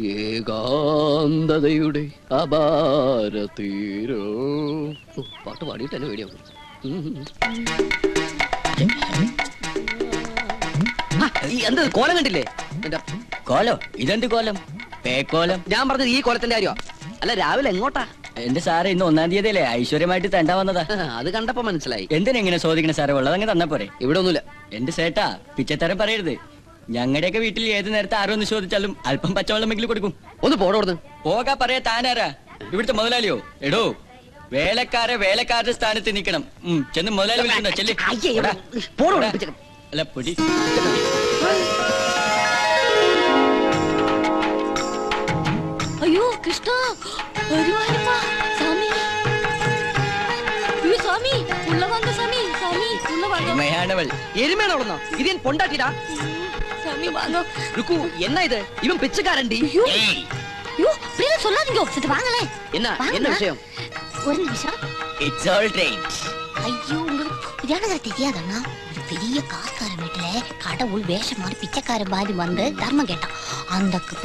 ഏകാന്തതയുടെ അപാരതീരോ. പാട്ട് പാടിയിട്ട് തന്നെ പേടിയാവും. എന്ത് കോലം കണ്ടില്ലേ? കോലോ? ഇതെന്ത് കോലം? പേക്കോലം. ഞാൻ പറഞ്ഞത് ഈ കോലത്തിന്റെ കാര്യമാ. അല്ല, രാവിലെ എങ്ങോട്ടാ? എന്റെ സാറ് ഇന്ന് 1-ാം തീയതിയല്ലേ ഐശ്വര്യമായിട്ട് തണ്ടാ വന്നതാ. അത് കണ്ടപ്പോ മനസ്സിലായി. എന്തിനെങ്ങനെ ചോദിക്കണ സാറേ? ഉള്ളതങ്ങ് തന്നാ പോരെ. ഇവിടെ ഒന്നുമില്ല. എന്റെ സേട്ടാ, പിച്ചത്തരം പറയരുത്. ഞങ്ങളുടെയൊക്കെ വീട്ടിൽ ഏത് നേരത്തെ ആരോന്ന് ചോദിച്ചാലും അല്പം പച്ചവെള്ളമെങ്കിലും കൊടുക്കും. ഒന്ന് പോടോടുന്ന്. പോകാ പറയാ. താനാരാ? ഇവിടുത്തെ മുതലാളിയോ? എടോ, വേലക്കാരുടെ സ്ഥാനത്ത് നിൽക്കണം. ചെന്ന് മുതലാളി വിളിക്കണ്ടോ? ചെല്ലി. അല്ല, പൊടി. അയ്യോ കൃഷ്ണ, சாமி உள்ள வாங்க சாமி, சாமி உள்ள வாங்க. എരുമയാണവൾ. എരുമയാണവളെന്നോ? ഇത് ഞാൻ പൊണ്ടാട്ടിടാ. சாமி வாங்க. ருக்கு, என்ன இது? இவன் பிச்சைக்காரன்டி. ஐயோ அப்படியே சொல்லாதீங்க. சரி வாங்களே. என்ன விஷயம்? ஒரு நிமிஷம். It's all right. ஐயோ, உங்களுக்கு புரியாத தெரியாதண்ணா. ஒரு பெரிய காஸ்காரன் வீட்டுல கடவுள் வேஷம் மாதிரி பிச்சைக்காரன் மாதிரி வந்து தர்மம் கேட்டான்.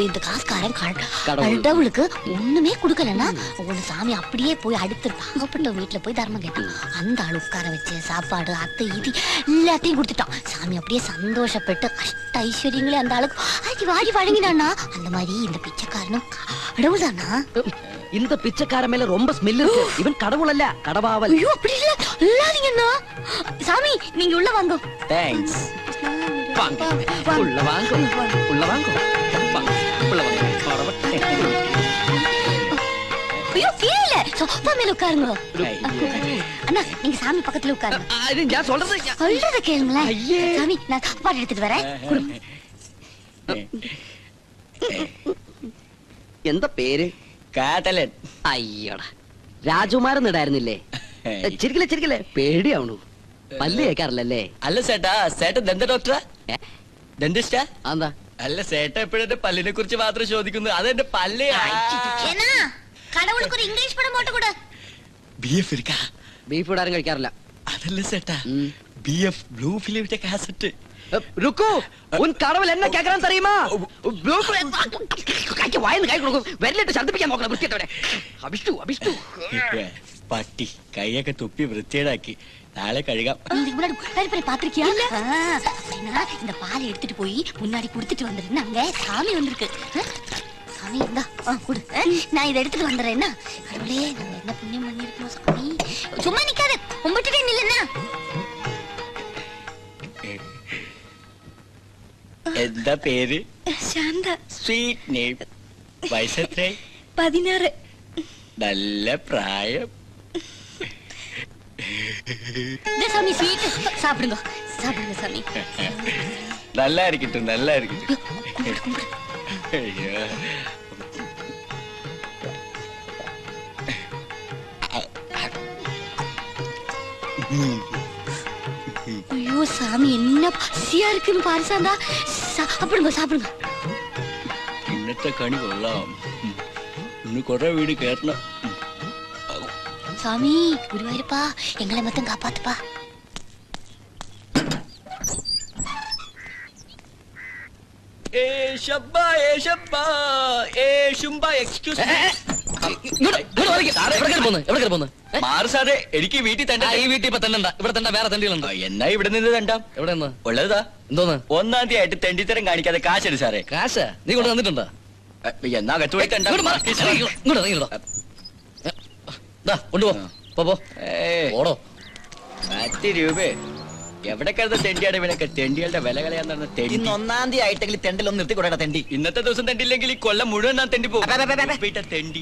இந்த காஸ்காரன் கடவுளுக்கு ஒண்ணுமே கொடுக்கலன்னா ஒரு சாமி அப்படியே போய் அடுத்து பாகப்பட்ட வீட்டுல போய் தர்மம் கேட்டான். அந்த ஆள் உட்கார வச்சு சாப்பாடு அத்தை இது எல்லாத்தையும் கொடுத்துட்டான். சாமி அப்படியே சந்தோஷப்பட்டு அஷ்ட ஐஸ்வர்யங்களே அந்த ஆளுக்கு ஆக்கி வாரி வழங்கினான்னா, அந்த மாதிரி இந்த பிச்சைக்காரனும் கடவுள் தானா? இந்த பிச்சைக்காரன் மேல ரொம்ப ஸ்மெல் இருக்கு. இவன் கடவுள் அல்ல, கடவாவல். ஐயோ அப்படி இல்ல, இல்லாதீங்கண்ணா. சாமி நீங்க உள்ள வாங்க. தேங்க்ஸ். வாங்க உள்ள வாங்க, உள்ள வாங்க, உள்ள வாங்க. ஐயோ கீழ சோஃபா மேல உட்காருங்க. அண்ணா நீங்க சாமி பக்கத்துல உட்காருங்க. அது நான் சொல்றத கேளுங்களேன். சாமி நான் சாப்பாடு எடுத்துட்டு வரேன். എന്താ പേര്? കാതലൻ. അയ്യടാ, രാജകുമാരൻ ഇടായിരുന്നില്ലേ? ചിരിക്കലേ, പേടിയാവണു. പല്ല് കേൾക്കാറില്ലല്ലേ? അല്ല സേട്ടാ, സേട്ട ദന്ത ഡോക്ടറാ? ദന്തിസ്റ്റാ? എന്താ? അല്ല സേട്ട എപ്പോഴെന്റെ പല്ലിനെ കുറിച്ച് മാത്രം ചോദിക്കുന്നു. അതെന്റെ പല്ല്. கடவுளுக்கு ஒரு இங்கிலீஷ் படம் போட்டு கொடு. ബിഎഫ് இருக்கா? ബീഫ് ഇടാനും കഴിക്കാറില്ല. അതല്ല സേട്ടാ, ബിഎഫ് ബ്ലൂ ഫിലിമിന്റെ കാസറ്റ്. ருக்கு, உன் கடவுள் என்ன கேக்குறான்னு தெரியுமா? வாயில கை கொடுக்கும். வெள்ளட்டு சந்திപ്പിക്കാൻ നോക്കണം വൃത്തിയോടെ. അഭിഷ്ടു പട്ടി കൈയൊക്കെ തുപ്പി വൃത്തിയേടാക്കി. നാളെ കഴുകാം. இதுக்கு முன்னாடி பெரிய பாத்திருக்கியா? அப்படின்னா இந்த பாலை எடுத்துட்டு போய் முன்னாடி குடுத்துட்டு வந்துருன்னு அங்க சாமி வந்திருக்கு. சாமி இந்தா குடு. நான் இதை எடுத்துட்டு வந்துடுறேன். என்ன கடவுளே, நம்ம என்ன புண்ணியம் பண்ணிருக்கோம் சாமி. சும்மா நிக்காது, கும்பிட்டுட்டே நில்லுன்னா. എന്താ പേര്? ശാന്ത. Sweet name. വയസ്സെത്രേ? 16. നല്ല പ്രായം. சாமி ஸ்வீட் சாப்பிடுங்க, சாப்பிடுங்க சாமி. நல்லா இருக்கட்டும், நல்லா இருக்கட்டும். ஐயோ ஐயோ சாமி, என்ன பசியா இருக்குன்னு பாரு சாந்தா. சாப்பிடுங்க. ഇന്നത്തെ കണി കൊള്ളാം. ഇന്ന് കുറെ വീട് കേറണം. சாமி குருவாயிருப்பா, எங்களை மட்டும் காப்பாத்துப்பா. എനിക്ക് വീട്ടിൽ തന്നെ. ഈ വീട്ടിൽ ഇപ്പൊ തന്നെ ഇവിടെ തന്നെ വേറെ തണ്ടികളുണ്ടോ? എന്നാ ഇവിടെ നിന്ന് തണ്ടാം. എവിടെ നിന്ന് ഉള്ളതാ? എന്തോന്ന്? 1-ാം തീയതി ആയിട്ട് തെണ്ടിത്തരം കാണിക്കാതെ കാശെടു സാറേ. കാശ് നീ കൊണ്ട് തന്നിട്ടുണ്ടോ? എന്നാ കത്തുപോയി കൊണ്ടുപോ. ഓടോ. 10 രൂപ എവിടെ കരുത തെണ്ടിയാണ് ഇവനൊക്കെ. തെണ്ടികളുടെ വില കളയാന്ന്. ഇന്ന് 1-ാം തീയതി ആയിട്ടെങ്കിൽ തെണ്ടിലൊന്ന് നിർത്തി കൊടുക്കട്ടെ. തെണ്ടി ഇന്നത്തെ ദിവസം തെണ്ടില്ലെങ്കിൽ ഈ കൊല്ലം മുഴുവൻ ഞാൻ തെണ്ടി പോകും. തെണ്ടി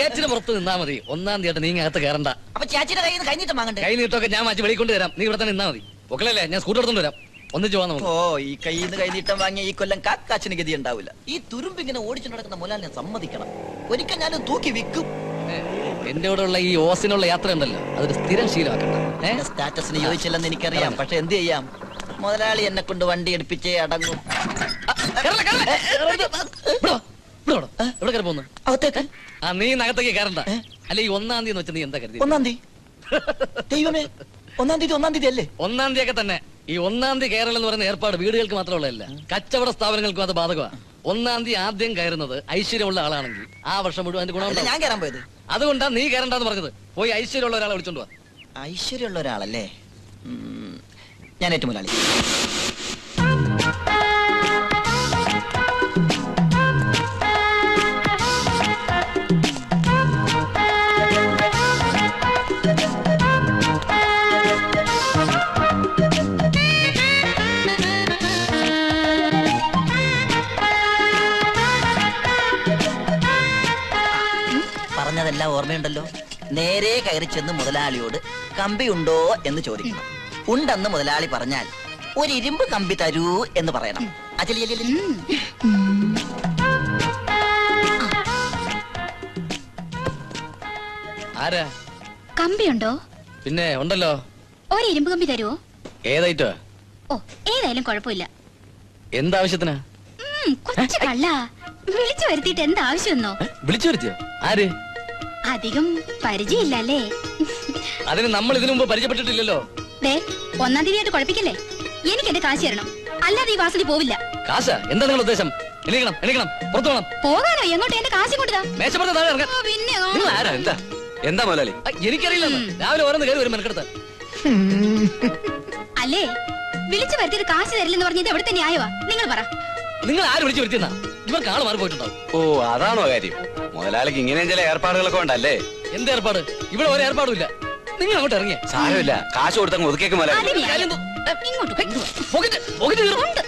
ഗേറ്റിന് പുറത്ത് നിന്നാ മതി. 1-ാം തീയതി നീ അകത്ത് കയറണ്ട. അപ്പൊ ചേച്ചിയുടെ കയ്യിൽ നിന്ന് കൈനീട്ടം വാങ്ങണ്ടേ? കൈനീട്ടൊക്കെ ഞാൻ മാറ്റി വെളിക്കൊണ്ട് തരാം. നീ ഇവിടെ തന്നെ നിന്നാ മതി. ഒക്കലല്ലേ, ഞാൻ സ്കൂട്ടർ എടുത്തോണ്ട് വരാം. ഒന്നിച്ച് പോവാൻ നമുക്ക്. ഓ, ഈ കയ്യിൽ നിന്ന് കൈനീട്ടം വാങ്ങിയ ഈ കൊല്ലം കാക്കാച്ചിന് ഗതി ഉണ്ടാവില്ല. ഈ തുരുമ്പിങ്ങനെ ഓടിച്ചു നടക്കുന്ന മുതലാളിനെ സമ്മതിക്കണം. ഒരിക്കൽ ഞാനും തൂക്കി വിൽക്കും. എന്റെ കൂടെ ഉള്ള ഈ ഓസിനുള്ള യാത്ര ഉണ്ടല്ലോ, അതൊരു സ്ഥിരം ശീലമാക്കണ്ട. സ്റ്റാറ്റസിന് യോജിച്ചില്ലെന്ന് എനിക്കറിയാം. പക്ഷെ എന്ത് ചെയ്യാം, മുതലാളി എന്നെ കൊണ്ട് വണ്ടി എടുപ്പിച്ചേ അടങ്ങും. എവിടെ കയറി പോന്നു? അകത്തേക്ക്. നീ നകത്തേക്ക് കയറണ്ട. അല്ല, ഈ 1-ാം തീയതി വെച്ച് നീ എന്താ കരുതി? 1-ാം തീയതി? ദൈവമേ, 1-ാം തീയതി അല്ലേ? 1-ാം തീയതി ഒക്കെ തന്നെ. ഈ 1-ാം തീയതി കയറൽ എന്ന് പറയുന്ന ഏർപ്പാട് വീടുകൾക്ക് മാത്രമുള്ളതല്ല, കച്ചവട സ്ഥാപനങ്ങൾക്കും അത് ബാധകമാണ്. 1-ാം തീയതി ആദ്യം കയറുന്നത് ഐശ്വര്യമുള്ള ആളാണെങ്കിൽ ആ വർഷം മുഴുവൻ അതിന്റെ അല്ല, ഗുണം ഞാൻ കയറാൻ പോയത്. അതുകൊണ്ടാ നീ കയറണ്ടെന്ന് പറഞ്ഞത്. പോയി ഐശ്വര്യമുള്ള ഒരാളെ വിളിച്ചോണ്ട് വാ. ഐശ്വര്യമുള്ള ഒരാളല്ലേ? ഞാൻ ഏറ്റവും മുതലാളി. പറഞ്ഞതെല്ലാം ഓർമ്മയുണ്ടല്ലോ. നേരെ കയറി ചെന്ന് മുതലാളിയോട് കമ്പി ഉണ്ടോ എന്ന് ചോദിക്കണം. ഉണ്ടെന്ന് മുതലാളി പറഞ്ഞാൽ ഒരു ഇരുമ്പ് കമ്പി തരൂ എന്ന് പറയണം. ആരാ? കമ്പിയുണ്ടോ? പിന്നെ ഉണ്ടല്ലോ. ഒരു ഇരുമ്പ് കമ്പി തരുവോ? ഏതായിട്ടോ? ഓ, ഏതായാലും കുഴപ്പമില്ല. എന്താവശ്യത്തിനാ? കൊച്ചു കള്ള വിളിച്ചു വരുത്തിയിട്ട് എന്താ ആവശ്യമൊന്നോ? വിളിച്ചു വരുത്തിയോ? ആര്? അധികം പരിചയമില്ല അല്ലേ? അതിന് നമ്മൾ ഇതിനു മുമ്പ് പരിചയപ്പെട്ടിട്ടില്ലല്ലോ. 1-ാം തീയതിയായിട്ട് കുഴപ്പിക്കല്ലേ? എനിക്ക് എന്റെ കാശ് തരണം, അല്ലാതെ ഈ വാസലി പോവില്ല. കാശ? എന്താ നിങ്ങളുടെ ഉദ്ദേശം? എണീക്കണം, എണീക്കണം, പുറത്തു പോകണം. പോകാനോ? എങ്ങോട്ട്? എന്റെ കാശ് കൊണ്ടുതാ. മേശപ്പുറത്ത് താഴെ ഇറങ്ങാൻ. പിന്നെ നിങ്ങൾ ആരാ? എന്താ എന്താ മുതലാളി? എനിക്കറിയില്ല. രാവിലെ ഓരോന്ന് കയറി വരും മെനക്കെടുത്ത്. അല്ലേ, വിളിച്ചു വരുത്തിയിട്ട് കാശ് തരില്ലെന്ന് പറഞ്ഞത് എവിടുത്തെ ന്യായവാ? നിങ്ങൾ പറ. നിങ്ങൾ ആര് വിളിച്ചു വരുത്തിയെന്നാ? ഇവർക്ക് ആള് മാറി പോയിട്ടുണ്ടാവും. ഓ, അതാണോ കാര്യം? മുതലാളിക്ക് ഇങ്ങനെയും ചില ഏർപ്പാടുകളൊക്കെ ഉണ്ടല്ലേ? എന്ത് ഏർപ്പാട്? ഇവിടെ ഒരു ഏർപ്പാടും ഇല്ല. നിങ്ങൾ അങ്ങോട്ട് ഇറങ്ങിയ സാരമില്ല, കാശ് കൊടുത്തങ്ങ് ഒതുക്കേക്ക് മുതലാളി. അത് ന്യായം. ഇങ്ങോട്ട് കൊണ്ടുവാ. ഉണ്ട്.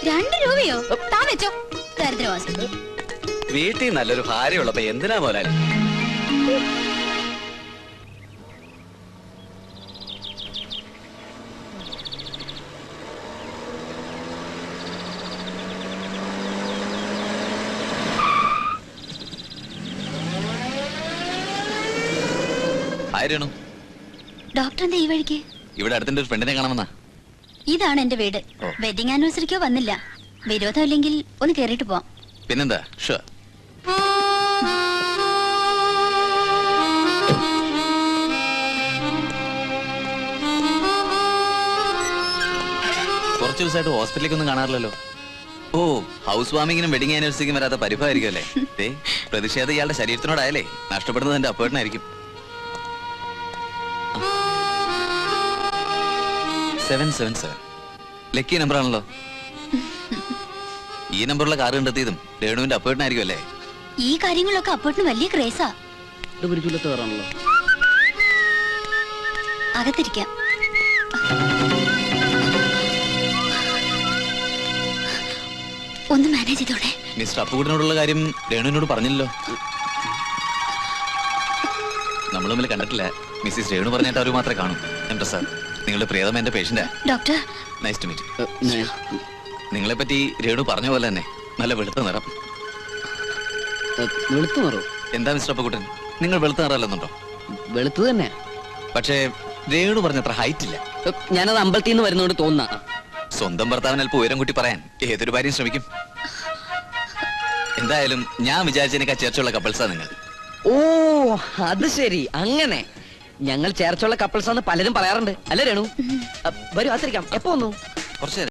2 രൂപയോ? താ വെച്ചോ, ദരിദ്രവാസി. വീട്ടിൽ നല്ലൊരു ഭാര്യ ഉള്ളപ്പോ എന്തിനാ മുതലാളി? ആയിരുന്നു ഡോക്ടർ എന്താ ഈ വഴിക്ക്? ഇവിടെ അടുത്തിന്റെ ഒരു ഫ്രണ്ടിനെ കാണാമെന്നാ. ഇതാണ് എന്റെ വീട്. വെഡിങ് ആനിവേഴ്സറിക്കോ വന്നില്ല. വിരോധം ഇല്ലെങ്കിൽ ഒന്ന് കേറിയിട്ട് പോവാം. പിന്നെന്താ? ഷുവർ. കുറച്ചു ദിവസമായിട്ട് ഹോസ്പിറ്റലിലേക്ക് ഒന്നും കാണാറില്ലല്ലോ. ഓ, ഹൗസ് വാമിങ്ങിനും വെഡിങ് ആനിവേഴ്സറിക്കും വരാത്ത പരിഭവമായിരിക്കും അല്ലേ? പ്രതിഷേധം ഇയാളുടെ ശരീരത്തിനോടായാലേ നഷ്ടപ്പെടുന്നത് എന്റെ അപ്പേട്ടനായിരിക്കും. 777 ലക്കി നമ്പർ ആണല്ലോ. ഈ നമ്പറുള്ള കാർ കണ്ടെത്തിയതും രേണുവിന്റെ അപ്പേട്ടനായിരിക്കും അല്ലേ? ഈ കാര്യങ്ങളൊക്കെ അപ്പോട്ടിന് വലിയ ക്രേസാ. അകത്തിരിക്കാം. ഒന്ന് മാനേജ് ചെയ്തോടെ. മിസ്റ്റർ അപ്പുകുട്ടനോടുള്ള കാര്യം രേണുവിനോട് പറഞ്ഞില്ലല്ലോ. നമ്മൾ തമ്മിൽ കണ്ടിട്ടില്ല. മിസ്സിസ് രേണു പറഞ്ഞിട്ട് അവർ മാത്രമേ കാണൂ. എം പ്രസാദ്, നിങ്ങളുടെ പ്രിയതമ എന്റെ പേഷ്യന്റാ. Doctor, nice to meet. നിങ്ങളെ പറ്റി രേണു പറഞ്ഞ പോലെ തന്നെ നല്ല വെളുത്ത നിറം. വെളുത്തു മാറോ? എന്താ മിസ്റ്റർ അപ്പുകുട്ടൻ, നിങ്ങൾ വെളുത്ത നിറമല്ലെന്നുണ്ടോ? വെളുത്തു തന്നെ. പക്ഷേ രേണു പറഞ്ഞത്ര ഹൈറ്റ് ഇല്ല. ഞാനത് അമ്പലത്തിൽ നിന്ന് വരുന്നോണ്ട് തോന്നാ. സ്വന്തം ഭർത്താവിന് അല്പം ഉയരം കൂട്ടി പറയാൻ ഏതൊരു ഭാര്യയും ശ്രമിക്കും. എന്തായാലും ഞാൻ വിചാരിച്ചതിനേക്കാൾ ചേർച്ചയുള്ള കപ്പിൾസാ നിങ്ങൾ. ഓ, അത് ശരി. അങ്ങനെ ഞങ്ങൾ ചേർച്ചുള്ള കപ്പിൾസ് ആണെന്ന് പലരും പറയാറുണ്ട് അല്ലേ രേണു? വരൂ, ആശ്രയിക്കാം. എപ്പോ വന്നു? കുറച്ച്